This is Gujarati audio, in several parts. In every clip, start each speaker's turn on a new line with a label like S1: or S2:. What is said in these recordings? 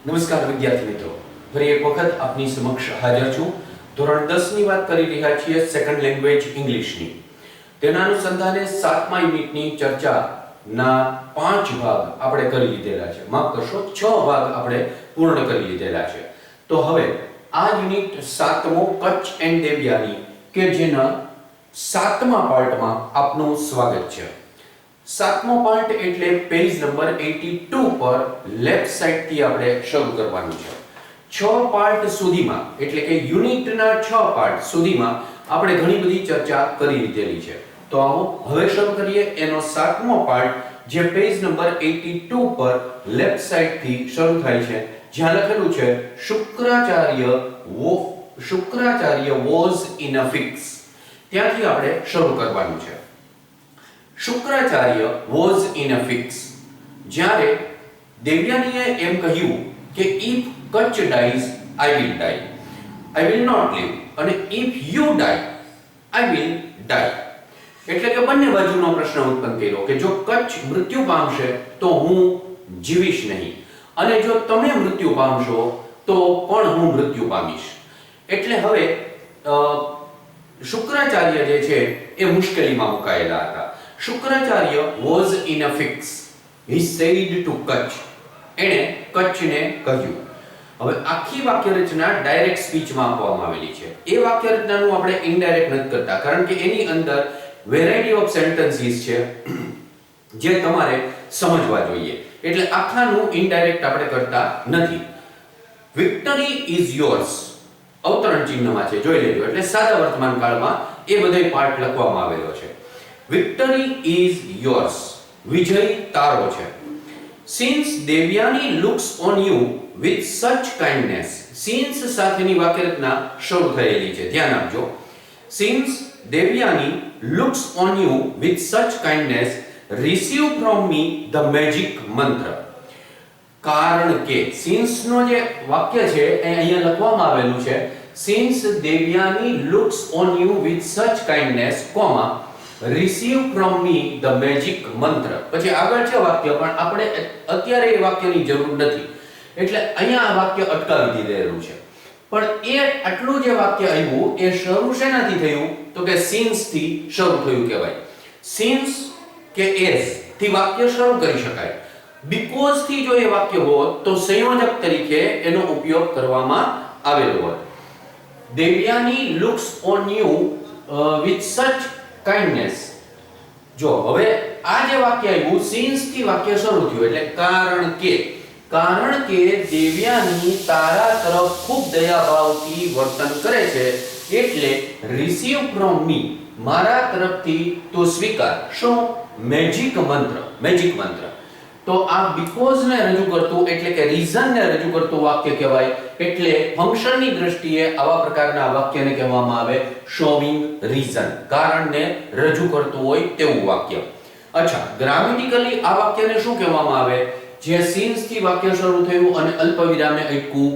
S1: નમસ્કાર વિદ્યાર્થી મિત્રો, ફરી એક વખત આપની સમક્ષ હાજર છું. ધોરણ 10 ની વાત કરી રહ્યા છીએ, સેકન્ડ લેંગ્વેજ ઇંગ્લિશની. તેના અનુસંધાને 7મા યુનિટની ચર્ચાના 5 ભાગ આપણે કરી લીધેલા છે. માફ કરશો, 6 ભાગ આપણે પૂર્ણ કરી લીધેલા છે. તો હવે આ યુનિટ 7મો કચ્છ એન્ડ દેવ્યાની કે જેના 7મા પાર્ટમાં આપનું સ્વાગત છે. 7મો પાર્ટ એટલે પેજ નંબર 82 પર લેફ્ટ સાઈડ થી આપણે શરૂ કરવાનું છે. 6 પાર્ટ સુધીમાં એટલે કે યુનિટના 6 પાર્ટ સુધીમાં આપણે ઘણી બધી ચર્ચા કરી લીધેલી છે. તો આવો હવે શરૂ કરીએ એનો 7મો પાર્ટ, જે પેજ નંબર 82 પર લેફ્ટ સાઈડ થી શરૂ થાય છે, જ્યાં લખેલું છે Shukracharya was in a fix. ત્યાંથી આપણે શરૂ કરવાનું છે. Shukracharya was in a fix. જ્યારે દેવયાનીએ એમ કહ્યું કે if Kacha dies I will die, I will not live, અને if you die I will die. એટલે કે બંને બાજુનો પ્રશ્ન ઉત્પન્ન કર્યો કે જો કચ્છ મૃત્યુ પામશે તો હું જીવીશ નહીં, અને જો તમે મૃત્યુ પામશો તો પણ હું મૃત્યુ પામીશ. એટલે હવે શુક્રાચાર્ય જે છે એ મુશ્કેલીમાં મુકાયેલા હતા. Shukracharya was in a fix. He said to Kutch. એણે કચ્છને કહ્યું. હવે આખી વાક્ય રચના ડાયરેક્ટ સ્પીચમાં આપવામાં આવેલી છે. એ વાક્ય રચનાનું આપણે ઇનડાયરેક્ટ નથી કરતા, કારણ કે એની અંદર વેરાયટી ઓફ સેન્ટેન્સીસ છે જે તમારે સમજવા જોઈએ. એટલે આખાનું ઇનડાયરેક્ટ આપણે કરતા નથી. વિક્ટરી ઇઝ યોર્સ અવતરણ ચિહ્નમાં છે, જોઈ લેજો. એટલે સાદા વર્તમાન કાળમાં એ બધો પાર્ટ લખવામાં આવેલો છે. Victory is yours. વિજય તારો છે. Since Devyani looks on you with such kindness. Since સાથેની વાક્ય રચના શરૂ થયેલી છે, ધ્યાન આપજો. Since Devyani looks on you with such kindness, receive from me the magic mantra. કારણ કે since નો જે વાક્ય છે એ અહીંયા લખવામાં આવેલું છે. Since Devyani looks on you with such kindness, comma receive from me the magic mantra. પછી આગળ છે વાક્ય, પણ આપણે અત્યારે એ વાક્યની જરૂર નથી, એટલે અહીંયા આ વાક્ય અટકાવી દીધેલું છે. પણ એ આટલું જે વાક્ય આવ્યું એ શરૂ શેનાથી થયું? તો કે since થી શરૂ થયું કહેવાય. since કે as થી વાક્ય શરૂ કરી શકાય. because થી જો એ વાક્ય હોત તો સંયોજક તરીકે એનો ઉપયોગ કરવામાં આવેલો હોત. Devyani looks on you with such kindness. જો હવે આ જે વાક્ય આવ્યું since થી વાક્ય શરૂ થયું, એટલે કારણ કે દેવ્યાની તારા તરફ ખૂબ દયાભાવથી વર્તન કરે છે, એટલે receive from me મારા તરફથી તો સ્વીકાર. શું? મેજિક મંત્ર. તો આ because ને રજૂ કરતું એટલે કે reason ને રજૂ કરતું વાક્ય કહેવાય. એટલે ફંક્શનની દ્રષ્ટિએ આવા પ્રકારના વાક્યને કહેવામાં આવે showing reason, કારણને રજૂ કરતું હોય તેવું વાક્ય. અચ્છા, ગ્રામેટિકલી આ વાક્યને શું કહેવામાં આવે? જે since થી વાક્ય શરૂ થયું અને અલ્પવિરામે અટકું,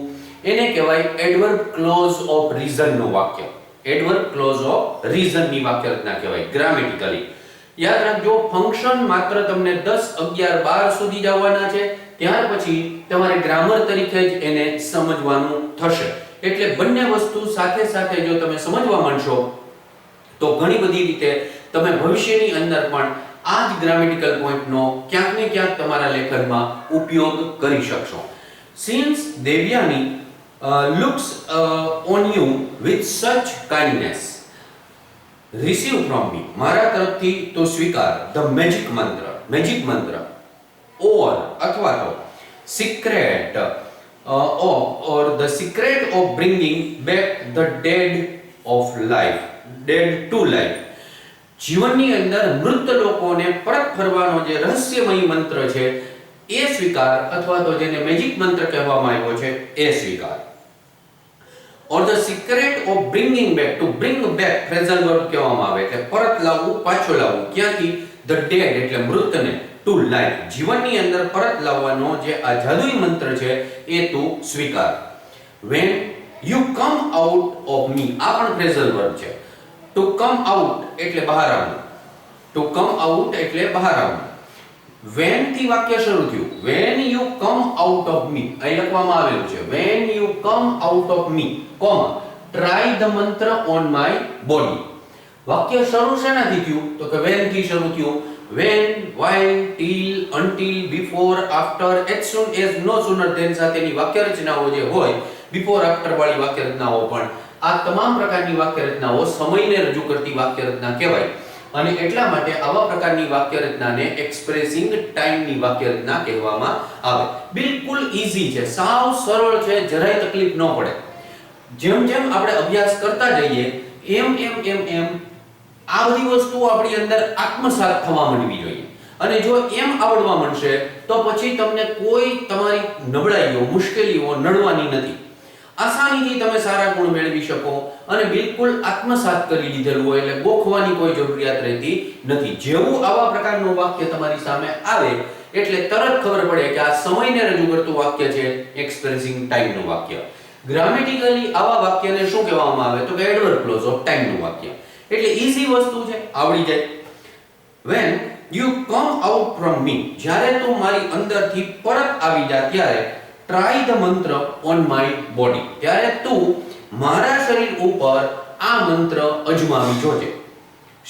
S1: એને કહેવાય એડવર્બ ક્લોઝ ઓફ રીઝન નું વાક્ય. એડવર્બ ક્લોઝ ઓફ રીઝન ની વાક્ય રચના કહેવાય ગ્રામેટિકલી. યાદ રાખજો, ફંક્શન માત્ર તમને 10, 11, 12 સુધી જ આવવાના છે. ત્યાર પછી તમારે ગ્રામર તરીકે જ એને સમજવાનું થશે. એટલે બંને વસ્તુ સાથે સાથે જો તમે સમજવા માંડશો તો ઘણી બધી રીતે તમે ભવિષ્યની અંદર પણ આ જ ગ્રામેટિકલ પોઈન્ટનો ક્યાંક ને ક્યાંક તમારા લેખનમાં ઉપયોગ કરી શકશો. Since Devyani looks on you with such kindness, receive from me મારા તરફથી તો સ્વીકાર the magic mantra or અથવા તો secret or the secret of bringing back the dead to life. જીવનની અંદર મૃત લોકોને પરત ફરવાનો જે રહસ્યમય મંત્ર છે એ સ્વીકાર, અથવા તો જેને મેજિક મંત્ર કહેવામાં આવ્યો છે એ સ્વીકાર. or the secret of bringing back, to bring back phrasal verb કહેવામાં આવે એટલે પરત લાવવું, પાછો લાવવું. ક્યાંથી? the dead એટલે મૃતને, to life જીવનની અંદર પરત લાવવાનો જે આ જાદુઈ મંત્ર છે એ તું સ્વીકાર. when you come out of me, આ પણ phrasal verb છે. to come out એટલે બહાર આવવું. to come out એટલે બહાર આવવું. when થી વાક્ય શરૂ થયું. when you come out of me, અહીં લખવામાં આવેલું છે when you come out of me, try the mantra on my body. વાક્ય શરૂ શેનાથી થયું? તો કે when થી શરૂ થયું. when, while, till, until, before, after, as soon as, no sooner than સાથેની વાક્ય રચનાઓ જે હોય, before, after વાળી વાક્ય રચનાઓ, પણ આ તમામ પ્રકારની વાક્ય રચનાઓ સમયને રજૂ કરતી વાક્ય રચના કહેવાય. અને એટલા માટે આવા પ્રકારની વાક્ય રચનાને એક્સપ્રેસિંગ ટાઈમની વાક્ય રચના કહેવામાં આવે. બિલકુલ ઈઝી છે, સાવ સરળ છે, જરાય તકલીફ ન પડે. જેમ જેમ આપણે અભ્યાસ કરતા જઈએ એમ એમ એમ એમ આ બધી વસ્તુઓ આપણી અંદર આત્મસાત થવા માંડવી જોઈએ. અને જો એમ આવડવા માંડશે તો પછી તમને કોઈ તમારી નબળાઈઓ, મુશ્કેલીઓ નડવાની નથી. આસાનીથી તમે સારા ગુણ મેળવી શકો અને બિલકુલ આત્મસાત કરી લીધેલું હોય એટલે ગોખવાની કોઈ જરૂરિયાત રહેતી નથી. જેવું આવા પ્રકારનું વાક્ય તમારી સામે આવે એટલે તરત ખબર પડે કે આ સમયને રજૂ કરતું વાક્ય છે, એક્સપ્રેસિંગ ટાઈમનું વાક્ય. ગ્રામેટિકલી આવા વાક્યને શું કહેવામાં આવે? તો કે એડવર્બ ક્લોઝ ઓફ ટાઈમનું વાક્ય. એટલે ઈઝી વસ્તુ છે, આવડી જાય. when you come out from me, જ્યારે તું મારી અંદરથી પરત આવી જા ત્યારે try the mantra on my body, ત્યારે તું મારા શરીર ઉપર આ મંત્ર અજમાવી જોજે.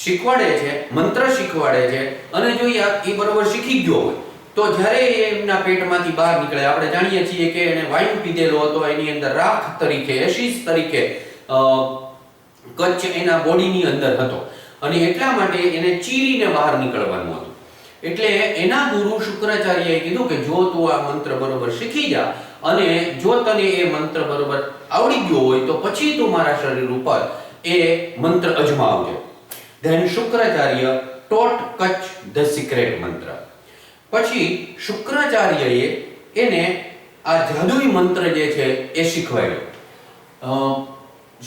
S1: શીખવાડે છે, મંત્ર શીખવાડે છે અને જો એ બરોબર શીખી ગયો હોય તો જ્યારે એમના પેટમાંથી બહાર નીકળે, આપણે જાણીએ છીએ કે એને વાઇન પીધેલો હતો, એની અંદર રાખ તરીકે, એશિસ તરીકે કચ્છ એના બોડીની અંદર હતો અને એટલા માટે એને ચીરીને બહાર નીકળવાનું હતું. એટલે એના ગુરુ શુક્રાચાર્યએ કીધું કે જો તું આ મંત્ર બરોબર શીખી જા અને જો તને એ મંત્ર બરોબર આવડી ગયો હોય તો પછી તું મારા શરીર ઉપર એ મંત્ર અજમાવજે. Then Shukracharya taught Kutch the secret મંત્ર. પછી શુક્રાચાર્યએ એને આ જાદુઈ મંત્ર જે છે એ શીખવાડ્યો.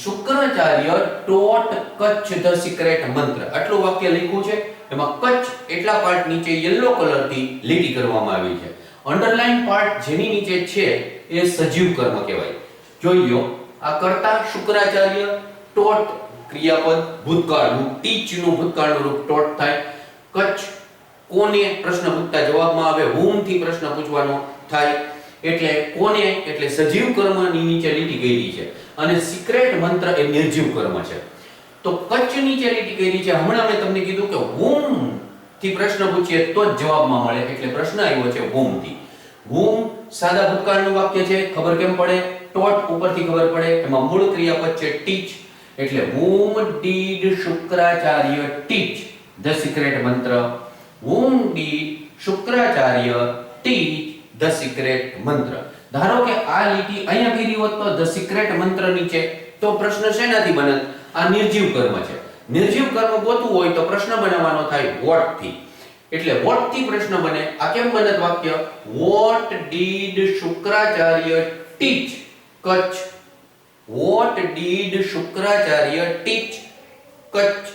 S1: Shukracharya taught Kutch the secret મંત્ર. આટલું વાક્ય લખ્યું છે, એમાં કચ્છ એટલા પાર્ટ નીચે યલો કલરથી લીટી કરવામાં આવી છે. અંડરલાઇન પાર્ટ જેની નીચે છે એ સજીવ કર્મ કહેવાય. જોઈ લો, આ કર્તા શુક્રાચાર્ય, taught ક્રિયાપદ ભૂતકાળનું, teach નું ભૂતકાળનું રૂપ taught થાય. કચ્છ કોને પ્રશ્ન પૂછતા જવાબમાં આવે whom થી પ્રશ્ન પૂછવાનો થાય એટલે કોને એટલે સજીવ કર્મની નીચે લીટી ગયેલી છે અને સિક્રેટ મંત્ર એ નિર્જીવ કર્મ છે. તો કચ્છ નીચે લીટી ગયેલી છે. હમણાં મેં તમને કીધું કે whom થી પ્રશ્ન પૂછીએ તો જ જવાબમાં મળે એટલે પ્રશ્ન આવ્યો છે whom થી. whom સાદા ભૂતકાળનું વાક્ય છે, ખબર કેમ પડે? taught ઉપરથી ખબર પડે. એમાં મૂળ ક્રિયાપદ છે teach એટલે whom did Shukracharya teach the secret મંત્ર. whom did Shukracharya teach the secret મંત્ર. ધારો કે આ લીટી અહીંયા ગીરી હોત તો the secret મંત્ર નીચે તો પ્રશ્ન શેનાથી બને? આ નિર્જીવ કર્મ છે. નિર્જીવ કર્મ ગોતવું હોય તો પ્રશ્ન બનાવવાનો થાય what થી. એટલે what થી પ્રશ્ન બને. આ કેમ બને વાક્ય? what did Shukracharya teach Kutch? what did Shukracharya teach Kutch?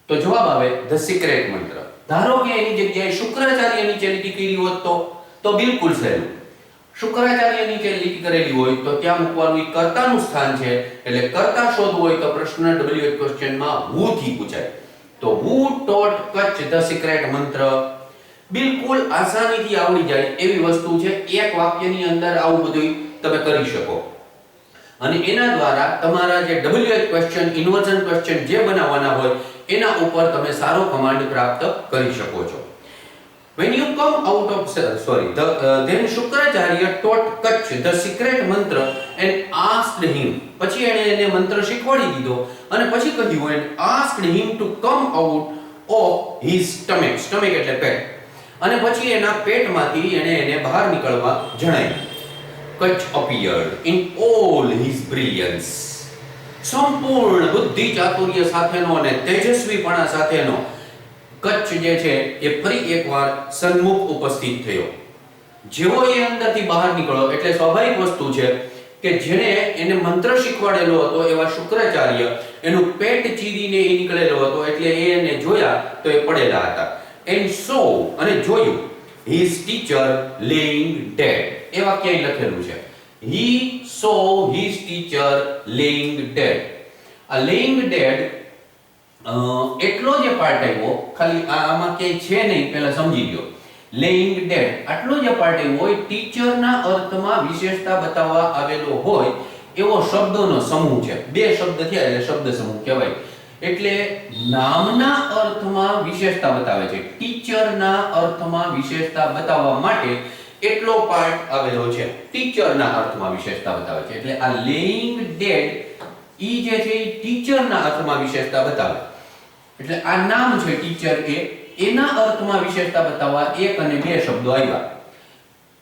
S1: તો જવાબ આવે the secret મંત્ર. ધારો કે એની જગ્યાએ શુક્રાચાર્ય નીચે લીટી કરી હોત તો બિલકુલ સહેલું. શુક્રાચાર્ય નીચે લીટી કરેલી હોય તો ત્યાં મૂકવાનું ઈ કર્તાનું સ્થાન છે એટલે કર્તા શોધવું હોય તો પ્રશ્ન WH ક્વેશ્ચનમાં who થી પૂછાય. તો who taught Kutch the secret મંત્ર બિલકુલ આસાનીથી આવડી જાય એવી વસ્તુ છે. એક વાક્યની અંદર આવું બધું તમે કરી શકો અને એના દ્વારા તમારા જે WH ક્વેશ્ચન, ઇન્વર્ઝન ક્વેશ્ચન જે બનાવવાના હોય એના ઉપર તમે સારો કમાન્ડ પ્રાપ્ત કરી શકો છો. when you come out of then Shukracharya taught Kutch the secret mantra and asked him. પછી એને મંત્ર શીખવાડી દીધો અને પછી કહ્યું and asked him to come out of his stomach. stomach એટલે પેટ. અને પછી એના પેટમાંથી એને બહાર નીકળવા જણાવ્યું. Kutch appeared in all his brilliance. સંપૂર્ણ બુદ્ધિ ચાતુર્ય સાથેનો અને તેજસ્વીપણા સાથેનો કચ્છ જે છે એ ફરી એકવાર સન્મુખ ઉપસ્થિત થયો. જેવો એ અંદરથી બહાર નીકળ્યો એટલે સ્વાભાવિક વસ્તુ છે કે જેણે એને મંત્ર શીખવાડેલો હતો એવા શુક્રાચાર્ય એનું પેટ ચીરીને એ નીકળેલો હતો એટલે એને જોયા તો એ પડેલા હતા. and saw અને જોયું his teacher laying dead. એ વાક્ય અહીં લખેલું છે. he saw his teacher laying dead. આ laying dead એટલો જે પાર્ટ આવ્યો, ખાલી આમાં ક્યાંય છે નહીં, પહેલા સમજી લ્યો. લેઇંગ ડેડ આટલો જે પાર્ટ આવ્યો હોય, ટીચરના અર્થમાં વિશેષતા બતાવવા આવેલો હોય એવો શબ્દોનો સમૂહ છે. બે શબ્દ થયા એટલે શબ્દ સમૂહ કહેવાય. એટલે નામના અર્થમાં વિશેષતા બતાવે છે, ટીચરના અર્થમાં વિશેષતા બતાવવા માટે એટલો પાર્ટ આવેલો છે. ટીચરના અર્થમાં વિશેષતા બતાવે છે એટલે આ લેઇંગ ડેડ ઈ જે છે એ ટીચરના અર્થમાં વિશેષતા બતાવે. એટલે આ નામ છે ટીચર, એના અર્થમાં વિશેષતા બતાવવા એક અને બે શબ્દો આવ્યા.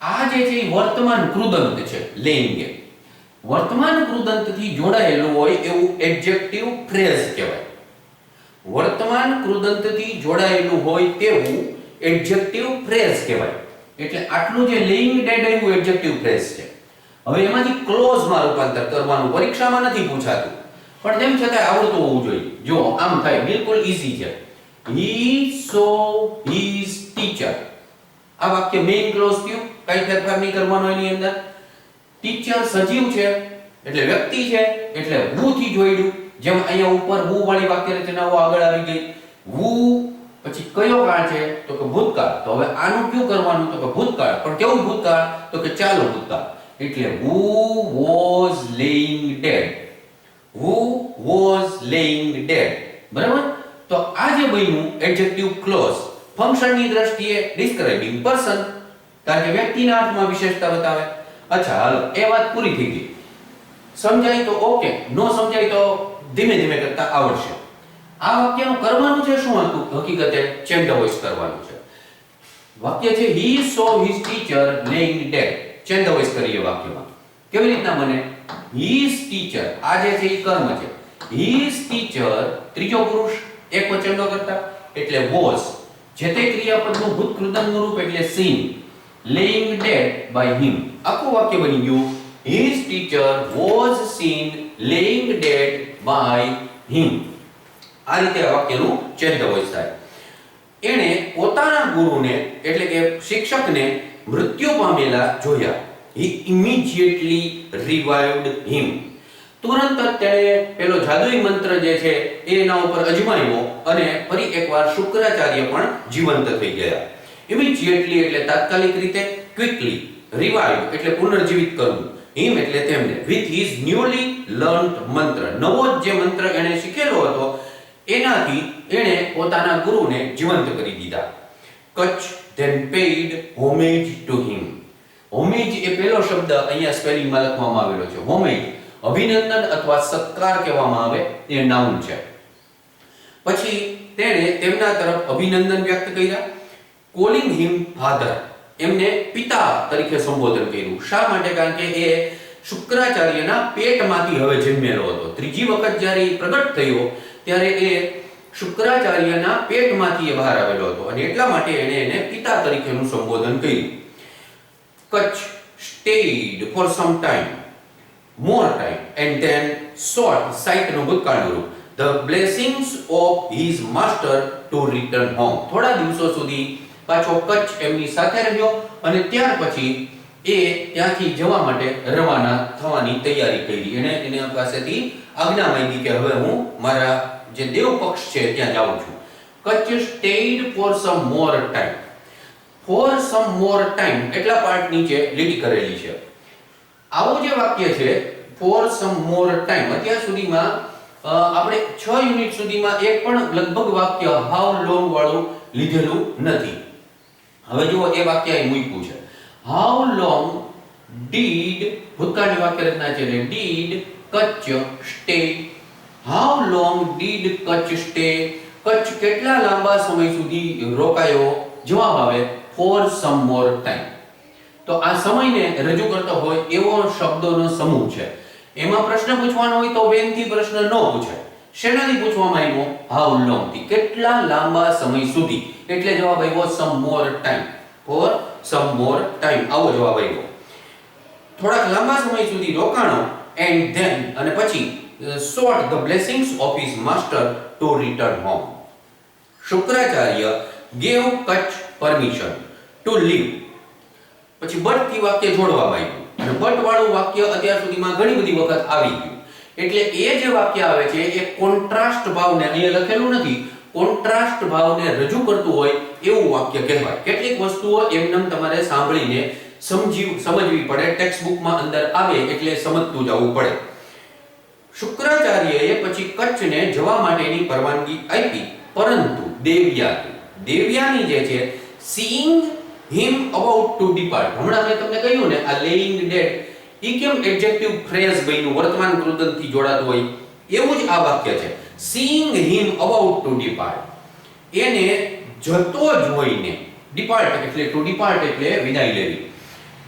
S1: આ જે છે એ વર્તમાન કૃદંત છે. લેઇંગ વર્તમાન કૃદંતથી જોડાયેલું હોય એવું એડજેક્ટિવ ફ્રેઝ કહેવાય. વર્તમાન કૃદંતથી જોડાયેલું હોય તેવું એડજેક્ટિવ ફ્રેઝ કહેવાય. એટલે આટલું જે લેઇંગ ડેડ આવ્યું એડજેક્ટિવ ફ્રેઝ છે. હવે એમાંથી ક્લોઝમાં રૂપાંતર કરવાનું પરીક્ષામાં નથી પૂછાતું, પણ તેમ છતાં આવડતું હોવું જોઈએ. જો આમ થાય, બિલકુલ ઈઝી છે. He saw his teacher. આ વાક્ય મેઇન ક્લોઝ થયું, કઈ ફેરફાર નહીં કરવાનો એની અંદર. ટીચર સજીવ છે એટલે વ્યક્તિ છે એટલે who થી જોડ્યું. જેમ અહીંયા ઉપર who વાળી વાક્ય રચનાઓ આગળ આવી ગઈ. who પછી કયો કાળ છે તો કે ભૂતકાળ. તો હવે આનું ક્યું કરવાનું તો કે ભૂતકાળ. પણ કેવું ભૂતકાળ તો કે ચાલુ ભૂતકાળ. એટલે who was laying dead. who was laying dead. બરાબર. તો આ જે બન્યું એડજેક્ટિવ ક્લોઝ ફંક્શનની દ્રષ્ટિએ ડિસ્ક્રાઇબિંગ પર્સન, કારણ કે વ્યક્તિના અર્થમાં વિશેષતા બતાવે. અચ્છા હાલો, એ વાત પૂરી થઈ ગઈ. સમજાય તો ઓકે, નો સમજાય તો ધીમે ધીમે કરતા આવડશે. આ વાક્યનું કરવાનું છે શું હતું? હકીકતે ચેન્જ ધ વોઇસ કરવાનું છે. વાક્ય છે he saw his teacher laying dead. Change the voice કરીએ વાક્યમાં. કેવી રીતના બને? his teacher, આ જે છે એ કર્મ છે. his teacher ત્રીજો પુરુષ એકવચનનો કરતા એટલે was. જે તે ક્રિયાપદનું ભૂતકૃદંતનું રૂપ એટલે seen. laying dead by him. આખું વાક્ય બની ગયું his teacher was seen laying dead by him. આ રીતે આ વાક્યનું ચેન્જ ધ વોઇસ થાય. એણે પોતાના ગુરુને એટલે કે શિક્ષકને મૃત્યુ પામેલા જોયા. he immediately revived him. તુરંત જ તેણે પેલો જાદુઈ મંત્ર જે છે એના ઉપર અજમાવ્યો અને ફરી એકવાર શુક્રાચાર્ય પણ જીવંત થઈ ગયા. ઇમિડિયેટલી એટલે તાત્કાલિક રીતે, ક્વિકલી, રિવાઇવ એટલે પુનર્જીવિત કરવું, હિમ એટલે તેમને, વિથ હિઝ ન્યુલી લર્ન્ડ મંત્ર, નવો જે મંત્ર એણે શીખેલો હતો એનાથી એણે પોતાના ગુરુને જીવંત કરી દીધા. Kutch then paid homage to him. હોમેજ એ પહેલો શબ્દ અહીંયા સ્પેલિંગમાં લખવામાં આવેલો છે. હોમેજ અભિનંદન અથવા સત્કાર કહેવામાં આવે, એ નાઉન છે. પછી તેણે તેમના તરફ અભિનંદન વ્યક્ત કર્યા. કોલિંગ હિમ ફાધર, એમને પિતા તરીકે સંબોધન કર્યું. શા માટે? કારણ કે એ શુક્રાચાર્યના પેટમાંથી હવે જન્મેલો હતો. ત્રીજી વખત જ્યારે પ્રગટ થયો ત્યારે એ શુક્રાચાર્યના પેટમાંથી બહાર આવેલો હતો અને એટલા માટે એને પિતા તરીકેનું સંબોધન કર્યું. Kutch stayed for some time, more time, and then sought, સાઈટનું ભૂતકાળનું રૂપ, the blessings of his master to return home. થોડા દિવસો સુધી પાછો કચ્છ એમની સાથે રહ્યો અને ત્યાર પછી એ ત્યાંથી જવા માટે રવાના થવાની તૈયારી કરી. એના પાસેથી આજ્ઞા માંગી કે હવે હું મારા જે દેવ પક્ષ છે ત્યાં જાઉં છું. Kutch stayed for some more time. for some more time એટલા પાર્ટ નીચે લીટી કરેલી છે. આવું જે વાક્ય છે for some more time, અત્યાર સુધીમાં આપણે 6 યુનિટ સુધીમાં એક પણ લગભગ વાક્ય how long વાળું લીધેલું નથી. હવે જુઓ એ વાક્ય અહીં મૂક્યું છે. how long did, ભૂતકાળની વાક્ય રચના છે એટલે did Kutch stay. how long did Kutch stay? Kutch કેટલા લાંબા સમય સુધી રોકાયો? જવાબ આવે for some more time. તો આ સમયને રજૂ કરતો હોય એવો શબ્દોનો સમૂહ છે. એમાં પ્રશ્ન પૂછવાનો હોય તો when થી પ્રશ્ન ન પૂછાય. શેનાથી પૂછવામાં આવ્યો? how long થી, કેટલા લાંબા સમય સુધી. એટલે જવાબ આવ્યો some more time. for some more time આવો જવાબ આવ્યો. થોડાક લાંબા સમય સુધી રોકાણો and then અને પછી sought the blessings of his master to return home. Shukracharya gave Kutch permission to live. પછી બટ થી વાક્ય જોડવામાં આવ્યું અને બટ વાળું વાક્ય અત્યાર સુધીમાં ઘણી બધી વખત આવી ગયું. એટલે એ જે વાક્ય આવે છે એ કોન્ટ્રાસ્ટ ભાવને, અહીંયા લખેલું નથી, કોન્ટ્રાસ્ટ ભાવને રજૂ કરતું હોય એવું વાક્ય કહેવાય. કેટલીક વસ્તુઓ એમનેમ તમારે સાંભળીને સમજવી પડે, ટેક્સ્ટ બુકમાં અંદર આવે એટલે સમજતું જવું પડે. શુક્રાચાર્યએ પછી કચ્છને જવા માટેની પરવાનગી આપી, પરંતુ દેવ્યાની જે છે seeing him about to depart, હમણાં મેં તમને કહ્યું ને આ laying dead ઈ કેમ એડજેક્ટિવ ફ્રેઝ બન્યું, વર્તમાન કૃદંતથી જોડાતું હોય એવું જ આ વાક્ય છે. seeing him about to depart, એને જતો જોઈને, ડિપાર્ટ એટલે ટુ ડિપાર્ટ એટલે વિદાય લેવી,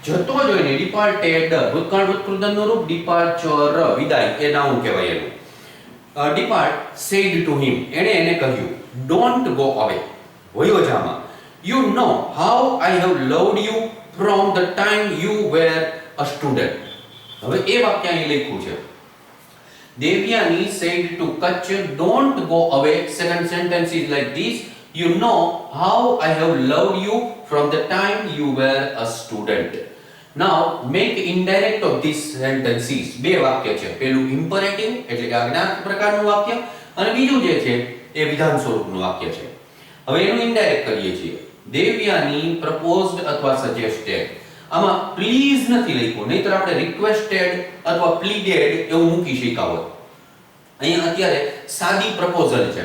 S1: જતો જોઈને, ડિપાર્ટેડ ભૂતકાળ કૃદંતનું રૂપ, ડિપાર્ચર વિદાય એ નાઉન કહેવાય એનું. ડિપાર્ટ said to him, એને કહ્યું, don't go away, વયોજામાં, you know how I have loved you from the time you were a student. હવે એ વાક્ય અહીં લખ્યું છે. Devyani said to Kach, don't go away. Second sentence is like this, you know how I have loved you from the time you were a student. Now make indirect of these sentences. બે વાક્ય છે, પેલું imperative એટલે કે આજ્ઞાર્થ પ્રકારનું વાક્ય અને બીજું જે છે એ વિધાન સ્વરૂપનું વાક્ય છે. હવે એનું ઇનડાયરેક્ટ કરીએ છીએ. દેવ્યાની પ્રપોઝડ અથવા સજેસ્ટેડ, આમાં પ્લીઝ નથી લખ્યું, નહીતર આપણે રિક્વેસ્ટેડ અથવા પ્લીડેડ એવું મૂકી શક્યા હોત. અહીંયા અત્યારે સાદી પ્રપોઝલ છે,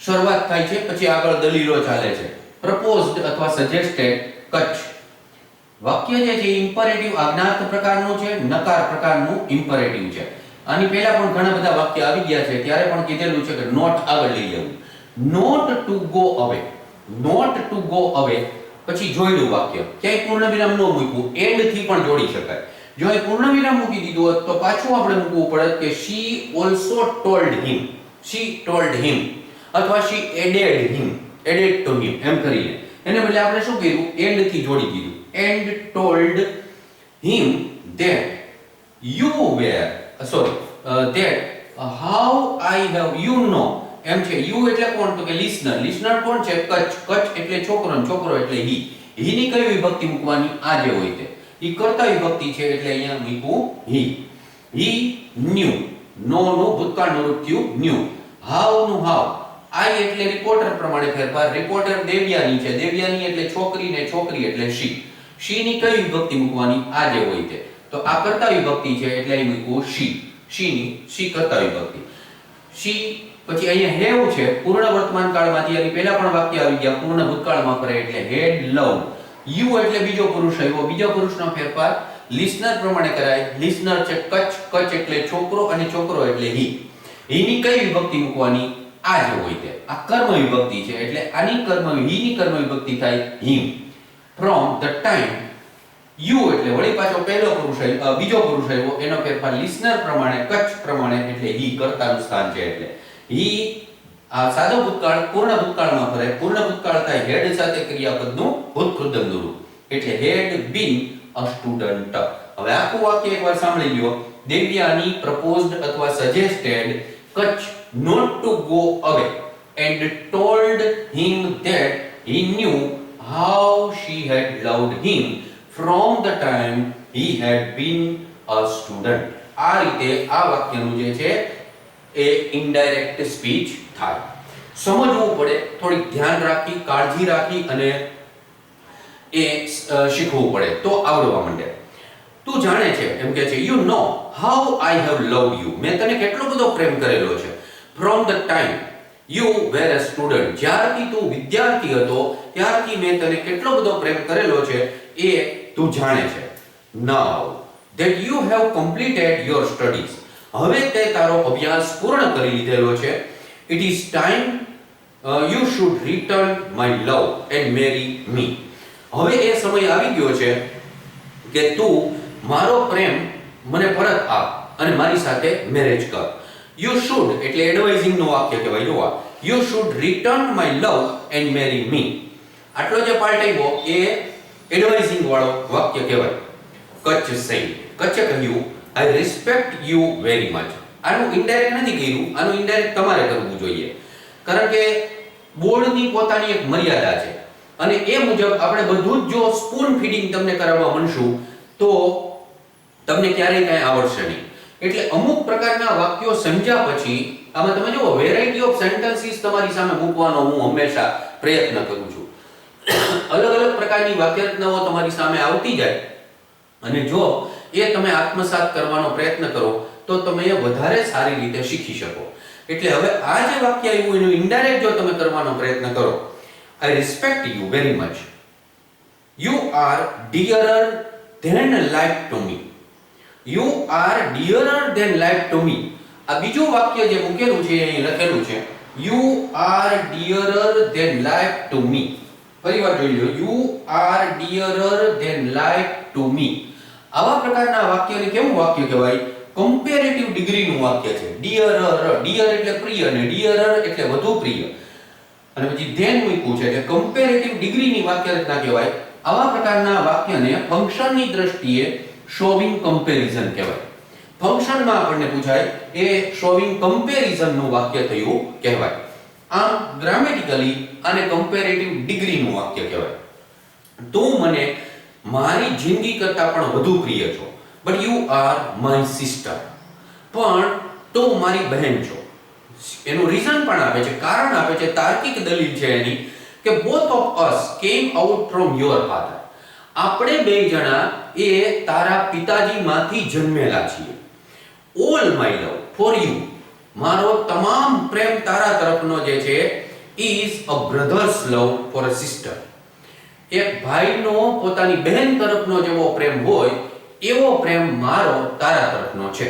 S1: શરૂઆત થાય છે પછી આગળ દલીલો ચાલે છે. પ્રપોઝડ અથવા સજેસ્ટેડ કચ્છ વાક્ય જે છે ઇમ્પરેટિવ આજ્ઞાર્થ પ્રકારનું છે, નકાર પ્રકારનું ઇમ્પરેટિવ છે. આની પહેલા પણ ઘણા બધા વાક્ય આવી ગયા છે, ત્યારે પણ કીધેલું છે કે નોટ આગળ લઈ લેવું. Not to go away, not to go away પછી જોઈલું વાક્ય, ક્યાંય પૂર્ણ વિરામ ન મૂકવું, એન્ડ થી પણ જોડી શકાય. જો અહીં પૂર્ણ વિરામ મૂકી દીધું હોત તો પાછું આપણે મૂકવું પડે કે she also told him, she told him અથવા she added him, added to him એમ કરીને. એને બદલે આપણે શું કર્યું, એન્ડ થી જોડી દીધું, and told him that you were that how I have, you know એમ છે. યુ એટલે કોણ, તો કે લિસનર. લિસનર કોણ છે, કચ્છ. કચ્છ એટલે છોકરો, છોકરો એટલે હી. હી ની કઈ વિભક્તિ મૂકવાની, આ જે હોય તે. ઈ કર્તા વિભક્તિ છે એટલે અહીંયા મૂકવું હી. હી ન્યુ, નો નું ભૂતકાળનું રૂપ થયું ન્યુ. હાઉ નું હાવ, આઈ એટલે રિપોર્ટર પ્રમાણે ફેરફાર. રિપોર્ટર દેવ્યાની છે, દેવ્યાની એટલે છોકરી ને છોકરી એટલે શી. શી ની કઈ વિભક્તિ મૂકવાની, આ જે હોય તે. તો આ કર્તા વિભક્તિ છે એટલે અહીં મૂકવું શી. શી ની શી કર્તા વિભક્તિ. શી પછી અહીંયા હેવ છે, પૂર્ણ વર્તમાન કાળમાંથી, એની પહેલા પણ વાક્ય આવી ગયા, પૂર્ણ ભૂતકાળમાં કરે એટલે હેડ લવ. યુ એટલે બીજો પુરુષ આવ્યો, બીજો પુરુષનો ફેરફાર લિસનર પ્રમાણે કરાય. લિસનર છે કચ્છ, કચ્છ એટલે છોકરો અને છોકરો એટલે હી. હી ની કઈ વિભક્તિ મૂકવાની, આ જે હોય તે. આ કર્મ વિભક્તિ છે એટલે આની હી ની કર્મ વિભક્તિ થાય હિમ. ફ્રોમ ધ ટાઈમ, યુ એટલે વળી પાછો પહેલો પુરુષ આવ્યો, બીજો પુરુષ આવ્યો, એનો ફેરફાર લિસનર પ્રમાણે, કચ્છ પ્રમાણે એટલે હી કર્તાનું સ્થાન છે એટલે હી. આ સાદો ભૂતકાળ પૂર્ણ ભૂતકાળમાં ફરે, પૂર્ણ ભૂતકાળ થાય હેડ સાથે ક્રિયાપદનું ભૂતકૃદંતનું રૂપ એટલે હેડ બીન અ સ્ટુડન્ટ. હવે આખું વાક્ય એકવાર સાંભળી લ્યો. દેવ્યાની પ્રપોઝડ અથવા suggested Kutch not to go away and told him that he knew how she had loved him from the time he had been a student. આ રીતે આ વાક્યનું જે છે એ ઇનડાયરેક્ટ સ્પીચ થાય. સમજવું પડે, થોડીક ધ્યાન રાખી, કાળજી રાખી અને એ શીખવું પડે તો આવડવા માંડે. તું જાણે છે એમ કે છે, you know how I have loved you, મેં તને કેટલો બધો પ્રેમ કરેલો છે. from the time you were a student, જ્યારથી તું વિદ્યાર્થી હતો ત્યારથી મેં તને કેટલો બધો પ્રેમ કરેલો છે એ તું જાણે છે. now that you have completed your studies, હવે તે તારો અભ્યાસ પૂર્ણ કરી લીધેલો છે. it is time you should return my love and marry me, હવે એ સમય આવી ગયો છે કે તું મારો પ્રેમ મને પરત આપ અને મારી સાથે મેરેજ કર. you should એટલે એડવાઇઝિંગ નું વાક્ય કહેવાય. જોવા, you should return my love and marry me, આટલો જે પાર્ટ આવ્યો એ એડવાઇઝિંગ વાળો વાક્ય કહેવાય. કચ્છ said, કચ્છે કહ્યું I respect you very much. આનું ઇનડાયરેક્ટ નથી કર્યું, આનું ઇનડાયરેક્ટ તમારે કરવું જોઈએ, કારણ કે બોર્ડની પોતાની એક મર્યાદા છે અને એ મુજબ આપણે બધું જ જો સ્પૂન ફીડિંગ તમને કરાવવા માંડશું તો તમને ક્યારેય કાંઈ આવડશે નહીં. એટલે અમુક પ્રકારના વાક્યો સમજ્યા પછી આમાં તમે જુઓ વેરાયટી ઓફ સેન્ટેન્સીસ તમારી સામે મૂકવાનો હું હંમેશા પ્રયત્ન કરું છું. અલગ અલગ પ્રકારની વાક્ય રચનાઓ તમારી સામે આવતી જાય અને જો એ તમે આત્મસાત કરવાનો પ્રયત્ન કરો તો તમે એ વધારે સારી રીતે શીખી શકો. એટલે હવે આ જે વાક્ય આવ્યું એનું ઇનડાયરેક્ટ જો તમે કરવાનો પ્રયત્ન કરો, I respect you very much, you are dearer than life to me. You are dearer than life to me. આ બીજું વાક્ય જે મૂકેલું છે અહીં લખેલું છે you are dearer than life to me. ફરીવાર જોઈ લો, you are dearer than life to me. આવા પ્રકારના વાક્યને કેવું વાક્ય કહેવાય? કમ્પેરેટિવ ડિગ્રીનું વાક્ય છે. ડિયરર, ડિયર એટલે પ્રિય અને ડિયરર એટલે વધુ પ્રિય, અને પછી ધેન મૂક્યું છે એટલે કમ્પેરેટિવ ડિગ્રીની વાક્ય રચના કહેવાય. આવા પ્રકારના વાક્યને ફંક્શનની દ્રષ્ટિએ શોવિંગ કમ્પેરિઝન કહેવાય. ફંક્શનમાં આપણને પૂછાય એ શોવિંગ કમ્પેરિઝનનું વાક્ય થયું કહેવાય. આમ ગ્રામેટિકલી આને કમ્પેરેટિવ ડિગ્રીનું વાક્ય કહેવાય. તું મને મારી જિંદગી કરતા પણ વધુ પ્રિય છો, but you are my sister. પણ તું મારી બહેન છો. એનું રીઝન પણ આપે છે, કારણ આપે છે, તાર્કિક દલીલ છે એની કે both of us came out from your father. આપણે બે જણા એ તારા પિતાજીમાંથી જન્મેલા છીએ. All my love for you, મારો તમામ પ્રેમ તારા તરફનો જે છે is a brothers love for a sister. એક ભાઈનો પોતાની બહેન તરફનો જેવો પ્રેમ હોય એવો પ્રેમ મારો તારા તરફનો છે.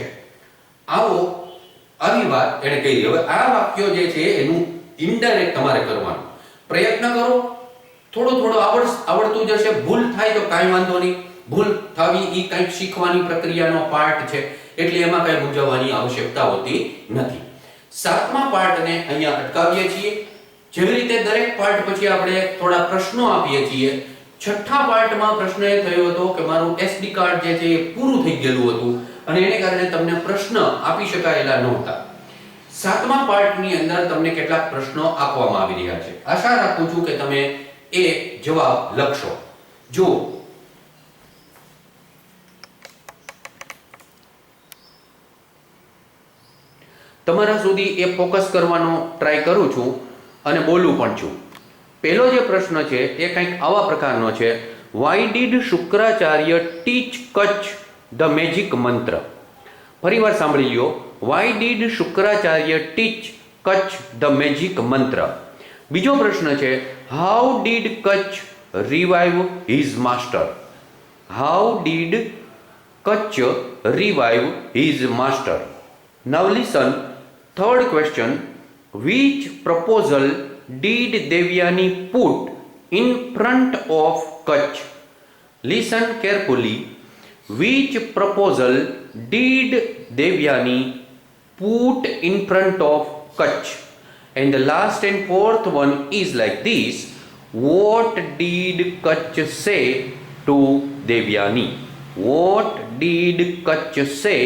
S1: આવી વાત એને કહી. હવે આ વાક્યો જે છે એનું ઇનડાયરેક્ટ તમારે કરવાનું પ્રયત્ન કરો. થોડું આવડતું જશે. ભૂલ થાય તો કાંઈ વાંધો નહીં. ભૂલ થવી એ કંઈક શીખવાની પ્રક્રિયાનો પાર્ટ છે, એટલે એમાં કંઈ મૂંઝવવાની આવશ્યકતા હોતી નથી. 7મા પાર્ટને અહીંયા અટકાવીએ છીએ. જેવી રીતે દરેક પાર્ટ પછી આપણે થોડા પ્રશ્નો આપીએ છીએ. 6થા પાર્ટમાં પ્રશ્ન એ થયો હતો કે મારું એસડી કાર્ડ જે છે એ પૂરું થઈ ગયેલું હતું અને એને કારણે તમને પ્રશ્ન આપી શકાયેલા નહોતા. 7મા પાર્ટની અંદર તમને કેટલાક પ્રશ્નો આપવામાં આવી રહ્યા છે. આશા રાખું છું કે તમે એ જવાબ લખશો. જો તમારા સુધી એ ફોકસ કરવાનો ટ્રાય કરું છું અને બોલું પણ છું. પહેલો જે પ્રશ્ન છે એ કંઈક આવા પ્રકારનો છે. Why did Shukracharya teach Kacha the magic mantra? ફરીવાર સાંભળી લો. Why did Shukracharya teach Kacha the magic mantra? બીજો પ્રશ્ન છે how did Kacha revive his master? How did Kacha revive his master? Now listen, third question, which proposal did Devyani put in front of Kutch? Listen carefully. Which proposal did Devyani put in front of Kutch? And the last and fourth one is like this. What did Kutch say to Devyani? What did Kutch say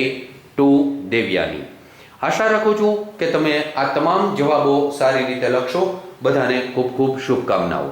S1: to Devyani? આશા રાખું છું કે તમે આ તમામ જવાબો સારી રીતે લખશો. બધાને ખૂબ ખૂબ શુભકામનાઓ.